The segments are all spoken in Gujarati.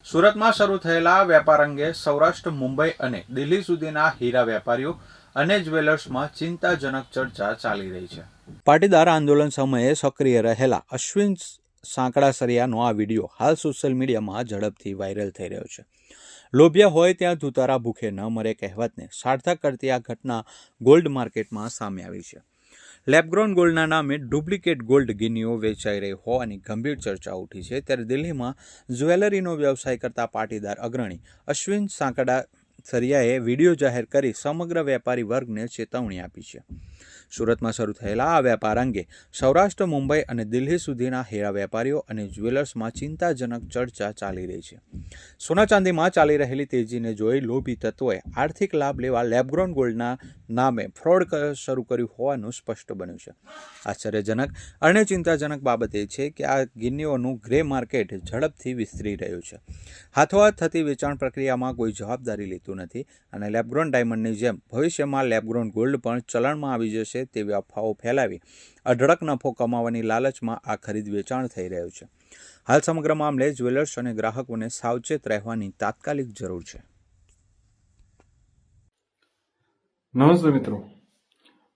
સુરતમાં શરૂ થયેલા વેપાર અંગે સૌરાષ્ટ્ર, મુંબઈ અને દિલ્હી સુધીના હીરા વેપારીઓ અને જ્વેલર્સમાં ચિંતાજનક ચર્ચા ચાલી રહી છે. પાટીદાર આંદોલન સમયે સક્રિય રહેલા અશ્વિન સાંકળાસરિયાનો આ વિડીયો હાલ સોશિયલ મીડિયામાં ઝડપથી વાયરલ થઈ રહ્યો છે. લોભિયા હોય ત્યાં ધુતારા ભૂખે ન મરે કહેવતને સાર્થક કરતી આ ઘટના ગોલ્ડ માર્કેટમાં સામે આવી છે. લેબગ્રોન ગોલ્ડના નામે ડુપ્લિકેટ ગોલ્ડ ગિનીઓ વેચાઈ રહી હોવાની ગંભીર ચર્ચા ઉઠી છે. ત્યારે દિલ્હીમાં જ્વેલરીનો વ્યવસાય કરતા પાટીદાર અગ્રણી અશ્વિન સાંકળાસરિયાએ વિડીયો જાહેર કરી સમગ્ર વેપારી વર્ગને ચેતવણી આપી છે. સુરતમાં શરૂ થયેલા આ વેપાર અંગે સૌરાષ્ટ્ર, મુંબઈ અને દિલ્હી સુધીના હીરા વેપારીઓ અને જ્વેલર્સમાં ચિંતાજનક ચર્ચા ચાલી રહી છે. સોના ચાંદીમાં ચાલી રહેલી તેજીને જોઈ લોભી તત્વોએ આર્થિક લાભ લેવા લેબગ્રોન ગોલ્ડના નામે ફ્રોડ શરૂ કર્યું હોવાનું સ્પષ્ટ બન્યું છે. આશ્ચર્યજનક અને ચિંતાજનક બાબત એ છે કે આ ગિન્નીઓનું ગ્રે માર્કેટ ઝડપથી વિસ્તરી રહ્યું છે. હાથોહાથ થતી વેચાણ પ્રક્રિયામાં કોઈ જવાબદારી લેતું નથી અને લેબગ્રોન ડાયમંડની જેમ ભવિષ્યમાં લેબગ્રોન ગોલ્ડ પણ ચલણમાં આવી જશે તેવી અફવાઓ ફેલાવી અઢળક નફો કમાવાની લાલચમાં આ ખરીદ વેચાણ થઈ રહ્યું છે. હાલ સમગ્ર મામલે જ્વેલર્સ અને ગ્રાહકોને સાવચેત રહેવાની તાત્કાલિક જરૂર છે. નમસ્તે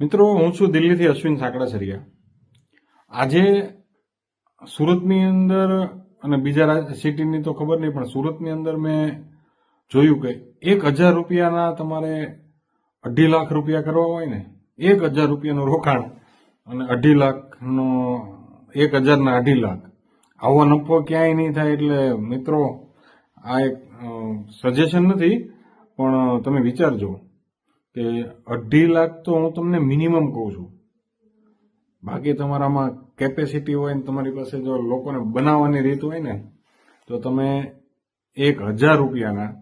મિત્રો, હું છું દિલ્હીથી અશ્વિન સાંકળાસરિયા. આજે સુરતની અંદર અને બીજા સિટીની તો ખબર નહીં, પણ સુરતની અંદર મેં જોયું કે 1000 રૂપિયાના તમારે 2.5 લાખ રૂપિયા કરવા હોય ને, 1000 રૂપિયાનું રોકાણ અને 2.5 લાખનો 1000 ના 2.5 લાખ, આવો નફો ક્યાંય નહીં થાય. એટલે મિત્રો, આ એક સજેશન નથી, પણ તમે વિચારજો કે 2.5 લાખ તો હું તમને મિનિમમ કહું છું. બાકી તમારામાં કેપેસિટી હોય ને તમારી પાસે જો લોકોને બનાવવાની રીત હોય ને, તો તમે 1000 રૂપિયાના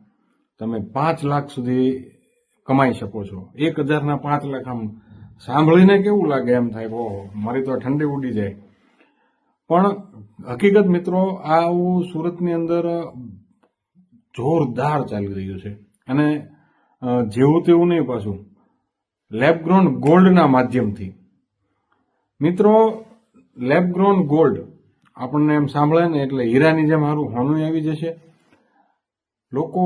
તમે 5 લાખ સુધી કમાઈ શકો છો. 1000 ના 5 લાખ આમ સાંભળીને કેવું લાગે, એમ થાય ઓહો, મારી તો ઠંડી ઉડી જાય. પણ હકીકત મિત્રો, આવું સુરતની અંદર જોરદાર ચાલી રહ્યું છે. અને જેવું તેવું નહીં, પાછું લેબગ્રોન ગોલ્ડના માધ્યમથી. મિત્રો, લેબગ્રોન ગોલ્ડ આપણને એમ સાંભળે ને એટલે હીરાની જેમ સારું હોનું આવી જશે, લોકો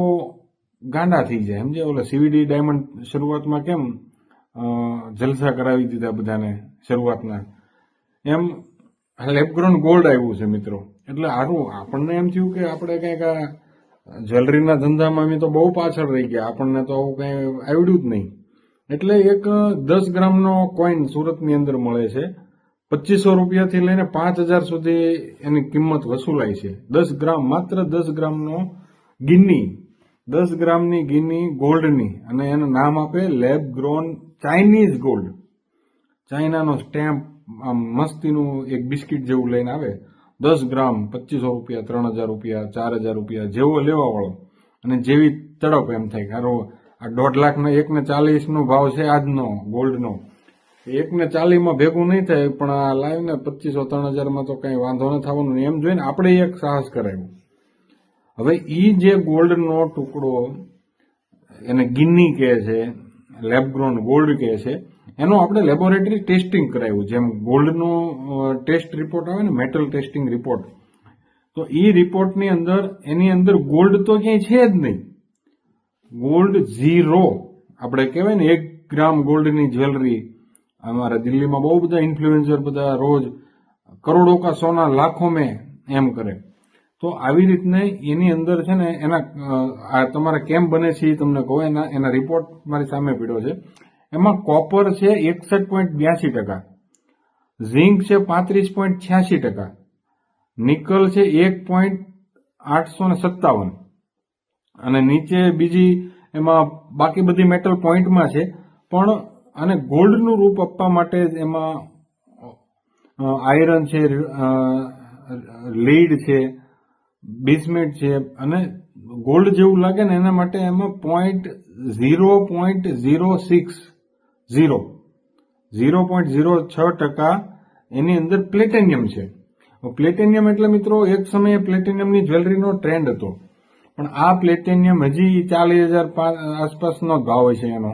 ગાંડા થઈ જાય. સમજે ઓલા સીવીડી ડાયમંડ શરૂઆતમાં કેમ જલસા કરાવી દીધા બધાને શરૂઆતના, એમ લેબગ્રોન ગોલ્ડ આવ્યું છે મિત્રો. એટલે સારું આપણને એમ થયું કે આપણે કંઈક જ્વેલરીના ધંધામાં અમે તો બહુ પાછળ રહી ગયા, આપણને તો આવું કંઈ આવડ્યું જ નહીં. એટલે એક 10 ગ્રામનો કોઈન સુરતની અંદર મળે છે. 2500 રૂપિયાથી લઈને 5000 સુધી એની કિંમત વસૂલાય છે. 10 ગ્રામ, માત્ર 10 ગ્રામનો ગિન્ની, 10 ગ્રામની ગિન્ની ગોલ્ડની, અને એનું નામ આપે લેબગ્રોન ચાઇનીઝ ગોલ્ડ. ચાઇનાનો સ્ટેમ્પ મસ્તીનું એક બિસ્કિટ જેવું લઈને આવે. 10 ગ્રામ 2500 રૂપિયા, 3000 રૂપિયા, 4000 રૂપિયા, જેવો લેવા વાળો અને જેવી તડપ, એમ થાય કે આ 1.5 લાખનો 1.40 ભાવ છે આજનો ગોલ્ડનો. 1.40 ભેગું નહીં થાય, પણ આ લાઈવ ને 2500-3000 તો કઈ વાંધો ન થવાનું. એમ જોઈને આપણે એક સાહસ કરાવ્યું. હવે ઈ જે ગોલ્ડનો ટુકડો એને ગિન્ની કહે છે, લેબગ્રોન ગોલ્ડ કહે છે, એનો આપણે લેબોરેટરી ટેસ્ટિંગ કરાવ્યું. જેમ ગોલ્ડનો ટેસ્ટ રિપોર્ટ આવે ને, મેટલ ટેસ્ટિંગ રિપોર્ટ, તો એ રિપોર્ટની અંદર એની અંદર ગોલ્ડ તો ક્યાંય છે જ નહીં. Gold zero. આપણે કહેવાય ને 1 ગ્રામ ગોલ્ડની જ્વેલરી, અમારા દિલ્હીમાં બહુ બધા ઇન્ફ્લુએન્સર બધા રોજ કરોડો કા સોના લાખો મેં એમ કરે. તો આવી રીતને એની અંદર છે ને, એના તમારે કેમ બને છે એ તમને કહો. એના રિપોર્ટ મારી સામે પડ્યો છે. એમાં કોપર છે 61.82%, ઝિંક છે 35.86%, નિકલ છે 1.857, અને નીચે બીજી એમાં બાકી બધી મેટલ પોઈન્ટમાં છે. પણ અને ગોલ્ડનું રૂપ આપવા માટે એમાં આયરન છે, લીડ છે, બિસ્મેટ છે, અને ગોલ્ડ જેવું લાગે ને એના માટે એમાં 0.06% એની અંદર પ્લેટિનિયમ છે. પ્લેટિનિયમ એટલે મિત્રો, એક સમયે પ્લેટિનિયમની જ્વેલરીનો ટ્રેન્ડ હતો, પણ આ પ્લેટિનિયમ હજી 40,000 આસપાસનો જ ભાવ છે એનો.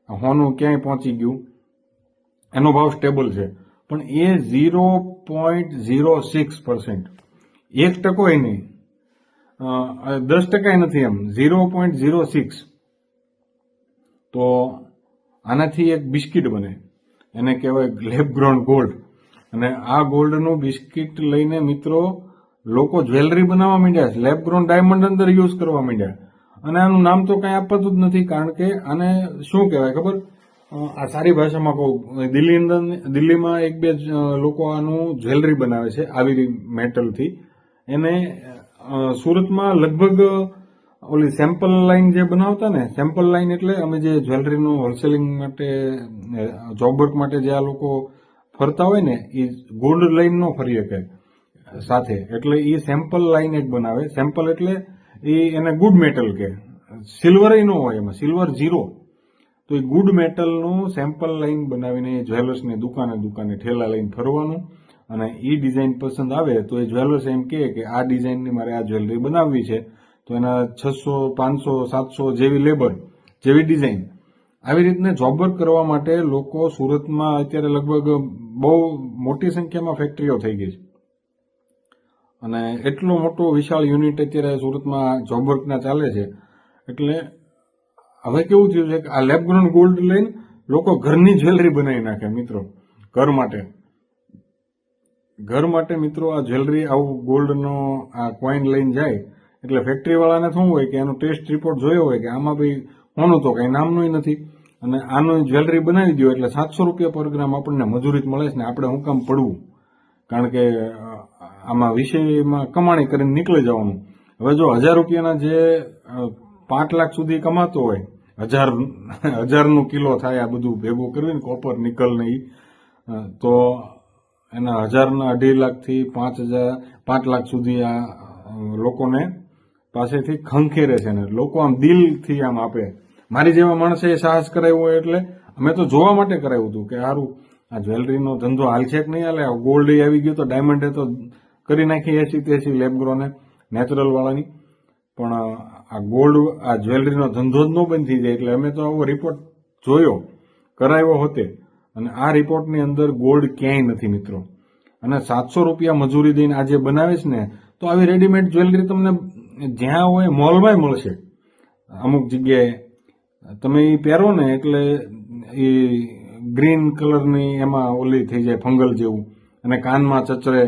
હોનું ક્યાંય પહોંચી ગયું, એનો ભાવ સ્ટેબલ છે. પણ એ 0.06%, 1% નહીં. 10% નથી, એમ 0.06. તો આનાથી એક બિસ્કિટ બને, એને કહેવાય લેબ ગ્રોન ગોલ્ડ. અને આ ગોલ્ડનું બિસ્કિટ લઈને મિત્રો લોકો જ્વેલરી બનાવવા માંડ્યા છે, લેબ ગ્રોન ડાયમંડ અંદર યુઝ કરવા માંડ્યા. અને આનું નામ તો કઈ આપતું જ નથી, કારણ કે આને શું કહેવાય ખબર? આ સારી ભાષામાં કહું, દિલ્હીમાં એક બે લોકો આનું જ્વેલરી બનાવે છે આવી મેટલથી. એને સુરતમાં લગભગ ઓલી સેમ્પલ લાઈન જે બનાવતા ને, સેમ્પલ લાઈન એટલે અમે જે જ્વેલરીનું હોલસેલિંગ માટે જોબ વર્ક માટે જે આ લોકો ફરતા હોય ને, એ ગોલ્ડ લાઈન નો ફરી શકે સાથે, એટલે એ સેમ્પલ લાઈન એક બનાવે. સેમ્પલ એટલે એને ગુડ મેટલ કે, સિલ્વર નો હોય એમાં, સિલ્વર 0. તો એ ગુડ મેટલનું સેમ્પલ લાઈન બનાવીને જ્વેલર્સની દુકાને ઠેલા લઈને ફરવાનું. અને એ ડિઝાઇન પસંદ આવે તો એ જ્વેલર્સ એમ કહે કે આ ડિઝાઇનની મારે આ જ્વેલરી બનાવવી છે, તો એના 600, 500, 700 જેવી લેબર, જેવી ડિઝાઇન. આવી રીતને જોબ વર્ક કરવા માટે લોકો સુરતમાં અત્યારે લગભગ બહુ મોટી સંખ્યામાં ફેક્ટરીઓ થઈ ગઈ છે. અને એટલો મોટો વિશાળ યુનિટ અત્યારે સુરતમાં જોબ વર્કના ચાલે છે. એટલે હવે કેવું થયું છે કે આ લેબ ગ્રોન ગોલ્ડ લઈને લોકો ઘરની જ્વેલરી બનાવી નાખે મિત્રો, ઘર માટે મિત્રો આ જ્વેલરી, આવું ગોલ્ડનો આ કોઈન લઈને જાય એટલે ફેક્ટરી વાળાને શું હોય કે એનો ટેસ્ટ રિપોર્ટ જોયો હોય કે આમાં ભાઈ હોનું તો કઈ નામનું નથી, અને આનું જ્વેલરી બનાવી દો એટલે 700 રૂપિયા પર ગ્રામ આપણને મજૂરી મળે છે ને આપણે હું કામ પડવું, કારણ કે આમાં વિષયમાં કમાણી કરીને નીકળી જવાનું. હવે જો 1000 રૂપિયાના જે 5 લાખ સુધી કમાતો હોય, 1000 કિલો થાય આ બધું ભેગું કરવી ને, કોપર નિકલ ને ઈ, તો એના 1000ના 2.5 લાખથી 5 લાખ સુધી આ લોકોને પાસેથી ખંખેરે છે ને લોકો આમ દિલથી આમ આપે. મારી જેવા માણસે સાહસ કરાવ્યું હોય એટલે અમે તો જોવા માટે કરાવ્યું હતું કે સારું આ જ્વેલરીનો ધંધો હાલ છે કે નહીં હાલે. ગોલ્ડ આવી ગયો તો ડાયમંડે તો કરી નાખી 80-83 લેબ ગ્રોને નેચરલ વાળાની, પણ આ ગોલ્ડ આ જ્વેલરીનો ધંધો જ ન બંધ થઈ જાય. એટલે અમે તો આવો રિપોર્ટ જોયો, કરાવ્યો હોતે, અને આ રિપોર્ટની અંદર ગોલ્ડ ક્યાંય નથી મિત્રો. અને 700 રૂપિયા મજૂરી દઈને આજે બનાવે છે ને, તો આવી રેડીમેડ જ્વેલરી તમને જ્યાં હોય મોલમાં મળશે. અમુક જગ્યાએ તમે એ પહેરો ને એટલે એ ગ્રીન કલરની એમાં ઓલી થઈ જાય ફંગલ જેવું, અને કાનમાં ચચરે,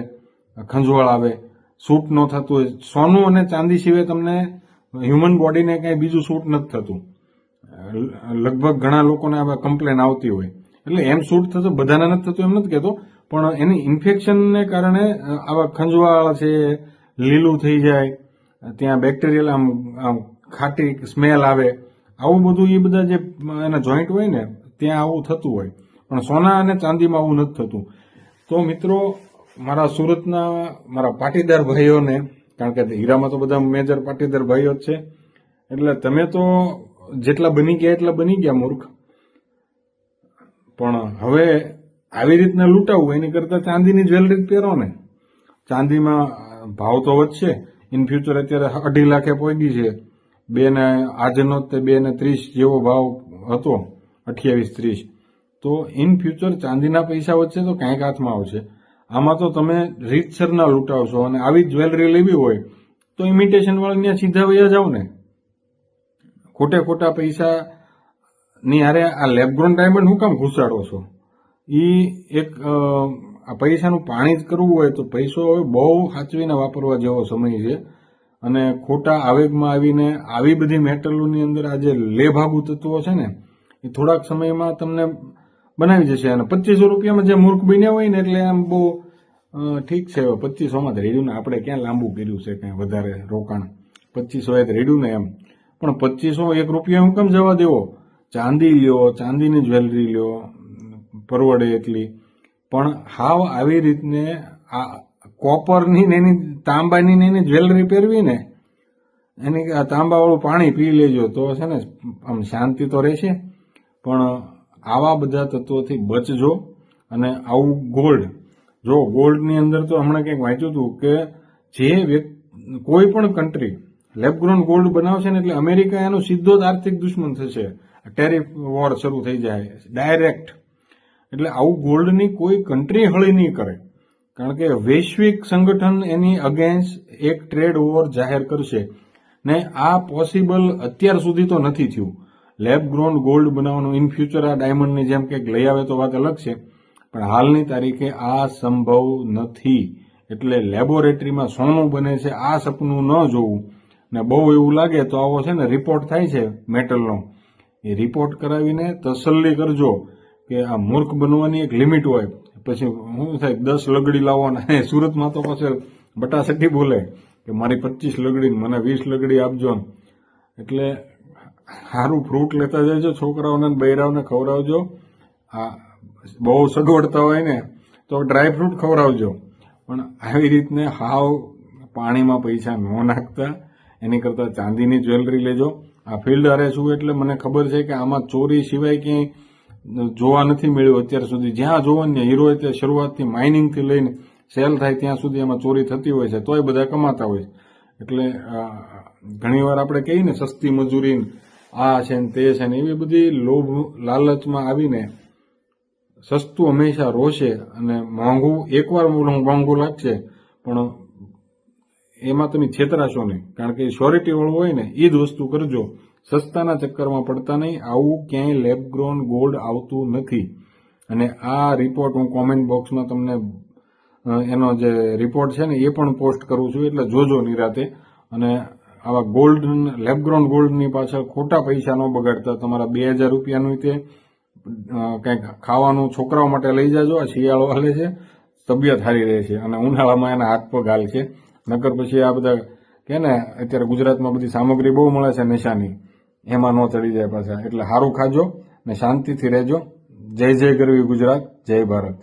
ખંજવાળ આવે, સૂટ ન થતું હોય. સોનું અને ચાંદી સિવાય તમને હ્યુમન બોડીને કઈ બીજું સૂટ નથી થતું. લગભગ ઘણા લોકોને આ કમ્પ્લેન આવતી હોય. એટલે એમ સૂટ થતું, બધાને નથી થતું એમ નથી કહેતો, પણ એની ઇન્ફેક્શનને કારણે આવા ખંજવાળ છે, લીલું થઈ જાય, ત્યાં બેક્ટેરિયલ આમ ખાટી સ્મેલ આવે, આવું બધું એ બધા જે એના જોઈન્ટ હોય ને ત્યાં આવું થતું હોય. પણ સોના અને ચાંદીમાં આવું નથી થતું. તો મિત્રો મારા સુરતના મારા પાટીદાર ભાઈઓને, કારણ કે હીરામાં તો બધા મેજર પાટીદાર ભાઈઓ જ છે, એટલે તમે તો જેટલા બની ગયા એટલા બની ગયા મૂર્ખ, પણ હવે આવી રીતના લૂંટાવું એની કરતા ચાંદીની જ્વેલરી પહેરો ને. ચાંદીમાં ભાવ તો વધશે, ઇન ફ્યુચર અત્યારે 2.5 લાખે પહોંચી છે. આજનો તે 2.30 જેવો ભાવ હતો, 28-30. તો ઇન ફ્યુચર ચાંદીના પૈસા વધશે તો કાંઈક હાથમાં આવશે. આમાં તો તમે રીતસરના લૂંટાવશો, અને આવી જ્વેલરી લેવી હોય તો ઇમિટેશન વાળાને સીધા વયા જાવ ને. ખોટા પૈસા ની હારે આ લેબગ્રોન ડાયમંડ હું કામ ઘુસાડો છો? એક આ પૈસાનું પાણી જ કરવું હોય તો પૈસો હવે બહુ સાચવીને વાપરવા જેવો સમય છે. અને ખોટા આવેગમાં આવીને આવી બધી મેટલોની અંદર આ જે લેભાગુ તત્વો છે ને, એ થોડાક સમયમાં તમને બનાવી જશે. અને 2500 રૂપિયામાં જે મૂર્ખ બન્યા હોય ને, એટલે આમ બહુ ઠીક છે. 2500માં જ રેડ્યું ને, આપણે ક્યાં લાંબુ કર્યું છે કઈ વધારે રોકાણ? 2500 જ રેડ્યું ને એમ. પણ 2501 રૂપિયા હું કેમ જવા દેવો? ચાંદી લ્યો, ચાંદીની જ્વેલરી લ્યો, પરવડે એટલી. પણ હાવ આવી રીતને આ કોપરની ને એની તાંબાની ને એની જ્વેલરી પહેરવી ને, એની તાંબાવાળું પાણી પી લેજો તો છે ને આમ શાંતિ તો રહેશે. પણ આવા બધા તત્વોથી બચજો. અને આવું ગોલ્ડની અંદર તો હમણાં કંઈક વાંચ્યું હતું કે જે કોઈ પણ કન્ટ્રી લેબગ્રોન ગોલ્ડ બનાવશે ને, એટલે અમેરિકા એનો સીધો જ આર્થિક દુશ્મન થશે. ટેરિફ વોર શરૂ થઈ જાય ડાયરેક્ટ. એટલે આવું ગોલ્ડની કોઈ કન્ટ્રી હળી નહીં કરે. કારણ કે વૈશ્વિક સંગઠન એની અગેન્સ્ટ એક ટ્રેડ વોર જાહેર કરશે ને આ પોસિબલ અત્યાર સુધી તો નથી થયું. લેબ ગ્રોન ગોલ્ડ બનાવવાનું ઇન ફ્યુચર આ ડાયમંડની જેમ કંઈક લઈ આવે તો વાત અલગ છે, પણ હાલની તારીખે આ સંભવ નથી. એટલે લેબોરેટરીમાં સોનું બને છે આ સપનું ન જોવું. ને બહુ એવું લાગે તો આવો છે ને રિપોર્ટ થાય છે મેટલનો, એ રિપોર્ટ કરાવીને તસલ્લી કરજો કે આ મૂર્ખ બનવાની એક લિમિટ હોય. પછી શું થાય, 10 લગડી લાવવાના. સુરતમાં તો પછી બટાસટી બોલે કે મારી 25 લગડી મને 20 લગડી આપજો. એટલે સારું ફ્રૂટ લેતા જજો, છોકરાઓને બૈરાઓને ખવડાવજો. આ બહુ સગવડતા હોય ને તો ડ્રાય ફ્રૂટ ખવડાવજો, પણ આવી રીતને હાવ પાણીમાં પૈસા ન નાખતા. એની કરતાં ચાંદીની જ્વેલરી લેજો. આ ફિલ્ડ અરેસ્ટ એટલે મને ખબર છે કે આમાં ચોરી સિવાય ક્યાંય જોવા નથી મળ્યું અત્યાર સુધી. જ્યાં જોવાનું હીરો તે શરૂઆતથી માઇનિંગથી લઈને સેલ થાય ત્યાં સુધી એમાં ચોરી થતી હોય છે, તોય બધા કમાતા હોય છે. એટલે ઘણીવાર આપણે કહીએ ને સસ્તી મજૂરી આ છે ને તે છે ને, એવી બધી લોભ લાલચમાં આવીને સસ્તું હંમેશા રોશે અને મોંઘું એકવાર મોંઘું લાગશે, પણ એમાં તમે છેતરાશો નહીં. કારણ કે શ્યોરિટી વાળું હોય ને એ જ વસ્તુ કરજો, સસ્તાના ચક્કરમાં પડતા નહીં. આવું ક્યાંય લેબ ગ્રોન ગોલ્ડ આવતું નથી. અને આ રિપોર્ટ હું કોમેન્ટ બોક્સમાં તમને એનો જે રિપોર્ટ છે ને એ પણ પોસ્ટ કરું છું, એટલે જોજો નિરાતે. અને આવા ગોલ્ડ લેબ ગ્રોન ગોલ્ડની પાછળ ખોટા પૈસા ન બગાડતા. તમારા 2000 રૂપિયાનું તે કંઈક ખાવાનું છોકરાઓ માટે લઈ જાજો. આ શિયાળો હાલે છે, તબિયત સારી રહે છે, અને ઉનાળામાં એના હાથ પગ હાલ છે. નકર પછી આ બધા કે ને અત્યારે ગુજરાતમાં બધી સામગ્રી બહુ મળે છે નશાની, એમાં ન ચડી જાય પાછા. એટલે સારું ખાજો ને શાંતિથી રહેજો. જય જય ગરવી ગુજરાત, જય ભારત.